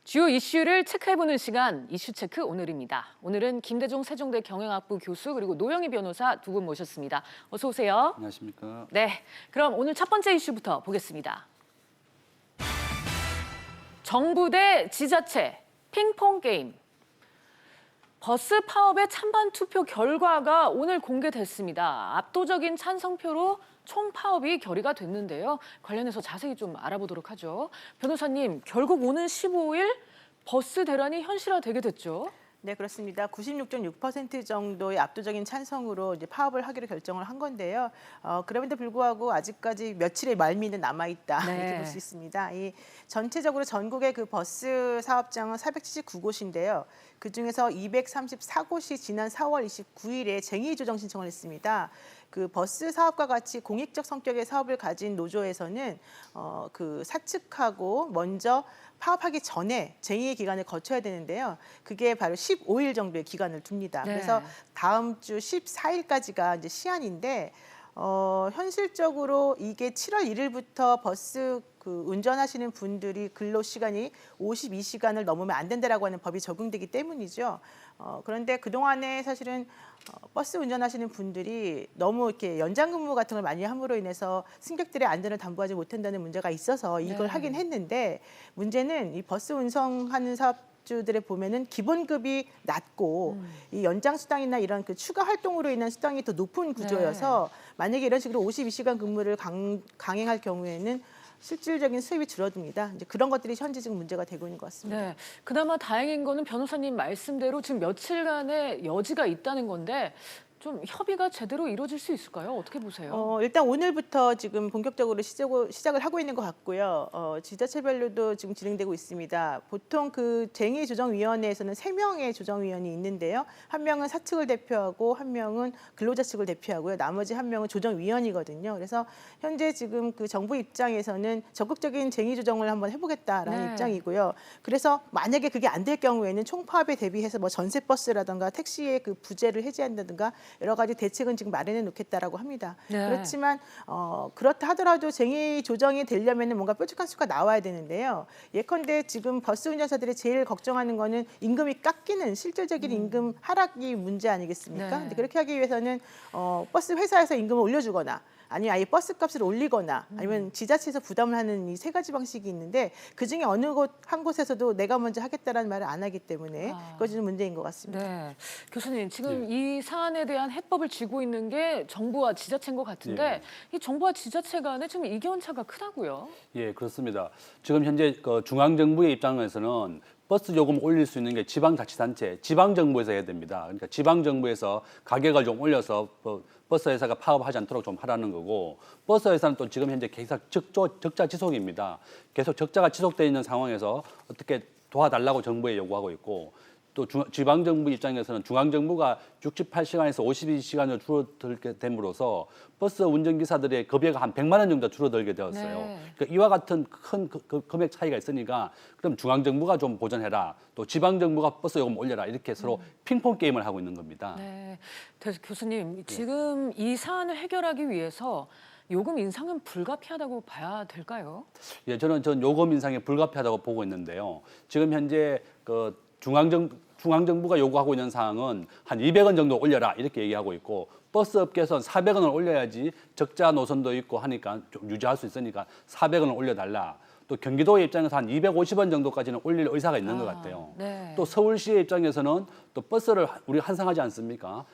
주요 이슈를 체크해보는 시간 이슈체크 오늘입니다. 오늘은 김대중 세종대 경영학부 교수 그리고 노영희 변호사 두 분 모셨습니다. 어서 오세요. 안녕하십니까. 네, 그럼 오늘 첫 번째 이슈부터 보겠습니다. 정부 대 지자체 핑퐁 게임. 버스 파업의 찬반 투표 결과가 오늘 공개됐습니다. 압도적인 찬성표로 총파업이 결의가 됐는데요. 관련해서 자세히 좀 알아보도록 하죠. 변호사님, 결국 오는 15일 버스 대란이 현실화되게 됐죠. 네, 그렇습니다. 96.6% 정도의 압도적인 찬성으로 이제 파업을 하기로 결정을 한 건데요. 그럼에도 불구하고 아직까지 며칠의 말미는 남아있다 네. 이렇게 볼 수 있습니다. 이 전체적으로 전국의 그 버스 사업장은 479곳인데요. 그 중에서 234곳이 지난 4월 29일에 쟁의 조정 신청을 했습니다. 그 버스 사업과 같이 공익적 성격의 사업을 가진 노조에서는 그 사측하고 먼저 파업하기 전에 쟁의 기간을 거쳐야 되는데요. 그게 바로 15일 정도의 기간을 둡니다. 네. 그래서 다음 주 14일까지가 이제 시한인데 현실적으로 이게 7월 1일부터 버스 그 운전하시는 분들이 근로 시간이 52시간을 넘으면 안 된다라고 하는 법이 적용되기 때문이죠. 그런데 그동안에 사실은 버스 운전하시는 분들이 너무 이렇게 연장 근무 같은 걸 많이 함으로 인해서 승객들의 안전을 담보하지 못한다는 문제가 있어서 이걸 네. 하긴 했는데 문제는 이 버스 운송하는 사업주들에 보면은 기본급이 낮고 이 연장 수당이나 이런 그 추가 활동으로 인한 수당이 더 높은 구조여서 만약에 이런 식으로 52시간 근무를 강행할 경우에는 실질적인 수입이 줄어듭니다. 이제 그런 것들이 현재 지금 문제가 되고 있는 것 같습니다. 네, 그나마 다행인 거는 변호사님 말씀대로 지금 며칠간의 여지가 있다는 건데 좀 협의가 제대로 이루어질 수 있을까요? 어떻게 보세요? 일단 오늘부터 지금 본격적으로 시작을 하고 있는 것 같고요. 지자체별로도 지금 진행되고 있습니다. 보통 그 쟁의조정위원회에서는 3명의 조정위원이 있는데요. 한 명은 사측을 대표하고 한 명은 근로자 측을 대표하고요. 나머지 한 명은 조정위원이거든요. 그래서 현재 지금 그 정부 입장에서는 적극적인 쟁의조정을 한번 해보겠다라는 네. 입장이고요. 그래서 만약에 그게 안 될 경우에는 총파업에 대비해서 뭐 전세버스라든가 택시의 그 부재를 해제한다든가 여러 가지 대책은 지금 마련해 놓겠다라고 합니다. 네. 그렇지만 그렇다 하더라도 쟁의 조정이 되려면 뭔가 뾰족한 수가 나와야 되는데요. 예컨대 지금 버스 운전사들이 제일 걱정하는 거는 임금이 깎이는 실질적인 임금 하락이 문제 아니겠습니까? 네. 근데 그렇게 하기 위해서는 버스 회사에서 임금을 올려주거나 아니면 아예 버스 값을 올리거나 아니면 지자체에서 부담을 하는 이 세 가지 방식이 있는데 그중에 어느 한 곳에서도 내가 먼저 하겠다라는 말을 안 하기 때문에 그것이 좀 문제인 것 같습니다. 네, 교수님 지금 이 사안에 대한 해법을 쥐고 있는 게 정부와 지자체인 것 같은데 이 정부와 지자체 간에 지금 이견차가 크다고요? 예, 그렇습니다. 지금 현재 그 중앙정부의 입장에서는 버스 요금 올릴 수 있는 게 지방자치단체, 지방정부에서 해야 됩니다. 그러니까 지방정부에서 가격을 좀 올려서 버스 회사가 파업하지 않도록 좀 하라는 거고, 버스 회사는 또 지금 현재 계속 적자 지속입니다. 계속 적자가 지속되어 있는 상황에서 어떻게 도와달라고 정부에 요구하고 있고, 또 지방정부 입장에서는 중앙정부가 68시간에서 52시간을 줄어들게 됨으로써 버스 운전기사들의 급여가 한 100만 원 정도 줄어들게 되었어요. 네. 그러니까 이와 같은 큰 금액 차이가 있으니까 그럼 중앙정부가 좀 보전해라. 또 지방정부가 버스 요금 올려라. 이렇게 서로 핑퐁 게임을 하고 있는 겁니다. 네, 교수님 지금 이 사안을 해결하기 위해서 요금 인상은 불가피하다고 봐야 될까요? 예, 전 요금 인상이 불가피하다고 보고 있는데요. 지금 현재 그 중앙정부가 요구하고 있는 사항은 한 200원 정도 올려라 이렇게 얘기하고 있고 버스 업계에서는 400원을 올려야지 적자 노선도 있고 하니까 좀 유지할 수 있으니까 400원을 올려달라. 또 경기도의 입장에서 한 250원 정도까지는 올릴 의사가 있는 것 같아요. 네. 또 서울시의 입장에서는 또 버스를 우리 환승하지 않습니까?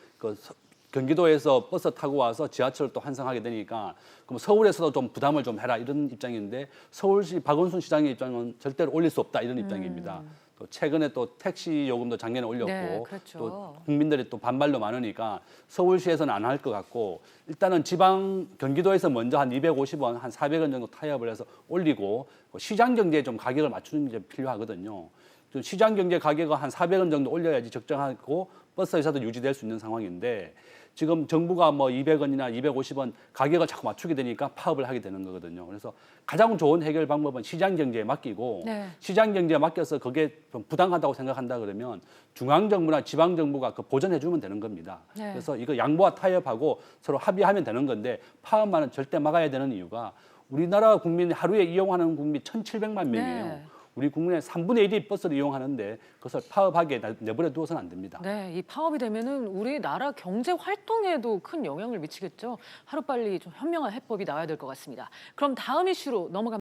경기도에서 버스 타고 와서 지하철을 또 환승하게 되니까 그럼 서울에서도 좀 부담을 좀 해라 이런 입장인데 서울시 박원순 시장의 입장은 절대로 올릴 수 없다 이런 입장입니다. 또 최근에 또 택시 요금도 작년에 올렸고 네, 그렇죠. 또 국민들이 또 반발도 많으니까 서울시에서는 안 할 것 같고 일단은 지방 경기도에서 먼저 한 250원, 한 400원 정도 타협을 해서 올리고 시장 경제에 좀 가격을 맞추는 게 필요하거든요. 좀 시장 경제 가격을 한 400원 정도 올려야지 적정하고 버스 회사도 유지될 수 있는 상황인데 지금 정부가 뭐 200원이나 250원 가격을 자꾸 맞추게 되니까 파업을 하게 되는 거거든요. 그래서 가장 좋은 해결 방법은 시장 경제에 맡기고 시장 경제에 맡겨서 그게 좀 부당하다고 생각한다 그러면 중앙정부나 지방정부가 그 보전해주면 되는 겁니다. 그래서 이거 양보와 타협하고 서로 합의하면 되는 건데 파업만은 절대 막아야 되는 이유가 우리나라 국민이 하루에 이용하는 국민이 1,700만 명이에요. 우리 국민의 3분의 1이 버스를 이용하는데 그것을 파업하게 내버려 두어서는 안 됩니다. 네, 이 파업이 되면은 우리나라 경제 활동에도 큰 영향을 미치겠죠. 하루빨리 좀 현명한 해법이 나와야 될 것 같습니다. 그럼 다음 이슈로 넘어갑니다.